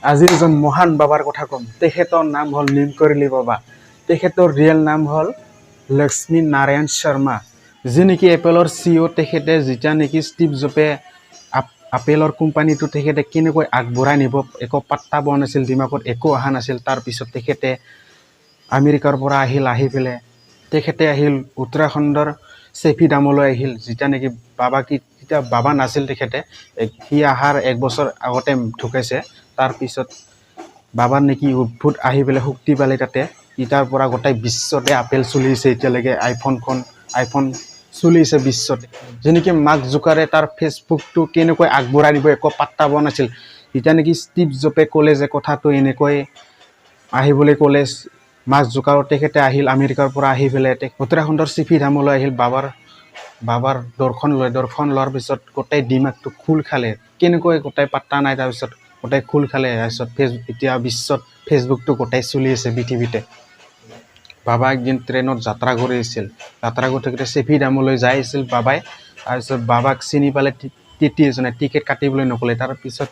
আজিৰ এজন মহান বাবাৰ কথা ক'ম। তেখেতৰ নাম হ'ল নিমকৰলি বাবা। তেখেতৰ ৰিয়েল নাম হ'ল লক্ষ্মী নাৰায়ণ শৰ্মা, যি নেকি এপেলৰ CEO। তেখেতে যেতিয়া নেকি ষ্টিভ জবে আপেলৰ কোম্পানীটো তেখেতে কেনেকৈ আগবঢ়াই নিব একো পাত্তা পোৱা নাছিল, দিমাগত একো অহা নাছিল। তাৰপিছত তেখেতে আমেৰিকাৰ পৰা আহি পেলাই তেখেতে আহিল উত্তৰাখণ্ডৰ চেফি ডামলৈ আহিল। যেতিয়া নেকি তেতিয়া বাবা নাছিল তেখেতে, সি অহাৰ 1 বছৰ আগতে ঢুকাইছে। তাৰপিছত বাবাৰ নেকি উদ্ভুত আহি পেলাই শক্তি পালে তাতে। ইটাৰ পৰা গোটেই বিশ্বতে আপেল চলিছে এতিয়ালৈকে। আইফোন চলিছে বিশ্বতে। যেনেকৈ মাৰ্ক জুকাৰে তাৰ ফেচবুকটো কেনেকৈ আগবঢ়াই দিব একো পাত্তা পোৱা নাছিল। যেতিয়া নেকি ষ্টিভ জবে ক'লে যে কথাটো এনেকৈ আহিবলৈ ক'লে, মাৰ্ক জুকাৰৰ তেখেতে আহিল আমেৰিকাৰ পৰা আহি পেলাই উত্তৰাখণ্ডৰ চিফি ধামলৈ আহিল। বাবাৰ দৰ্শন লোৱাৰ পিছত গোটেই দিমাগটো খোল খালে, কেনেকৈ গোটেই পাত্তা নাই। তাৰপিছত গোটেই খোল খালে। তাৰপিছত এতিয়া বিশ্বত ফেচবুকটো গোটেই চলি আছে পৃথিৱীতে। বাবা একদিন ট্ৰেইনত যাত্ৰা কৰি আছিল। যাত্ৰা কৰি থাকোঁতে চেফি ডামলৈ যাই আছিল বাবাই। তাৰপিছত বাবাক চিনি পালে টিটি এজনে টিকেট কাটিবলৈ নক'লে। তাৰপিছত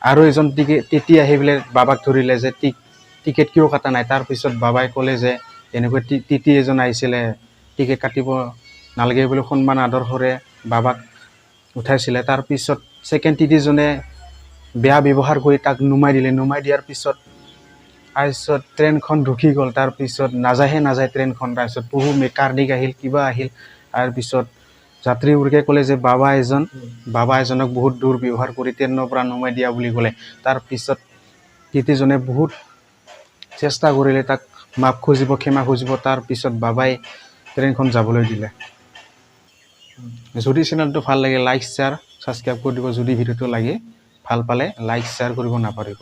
আৰু এজন টিটি আহি পেলাই বাবাক ধৰিলে যে টিকেট কিয় কটা নাই। তাৰপিছত বাবাই ক'লে যে এনেকৈ টিটি এজন আহিছিলে, টিকেট কাটিব নালাগে বুলি সন্মান আদৰ্শৰে বাবাক উঠাইছিলে। তাৰপিছত ছেকেণ্ড টিটিজনে বেয়া ব্যৱহাৰ কৰি তাক নুমাই দিলে। নুমাই দিয়াৰ পিছত ট্ৰেইনখন ৰখি গ'ল। তাৰপিছত নাযায় ট্ৰেইনখন। তাৰপিছত বহু মেকানিক আহিল, কিবা আহিল। তাৰপিছত যাত্ৰীবোৰে ক'লে যে বাবা এজনক বহুত দুৰ্ব্যৱহাৰ কৰি ট্ৰেইনৰ পৰা নুমাই দিয়া বুলি ক'লে। তাৰপিছত টিটিজনে বহুত চেষ্টা কৰিলে তাক মাফ খুজিব, ক্ষমা খুজিব। তাৰপিছত বাবাই ট্ৰেইনখন যাবলৈ দিলে। যদি চেনেলটো ভাল লাগে লাইক শ্বেয়াৰ ছাবস্ক্ৰাইব কৰি দিব। যদি ভিডিঅ'টো লাগে ভাল পালে লাইক শ্বেয়াৰ কৰিব নাপাহৰিব।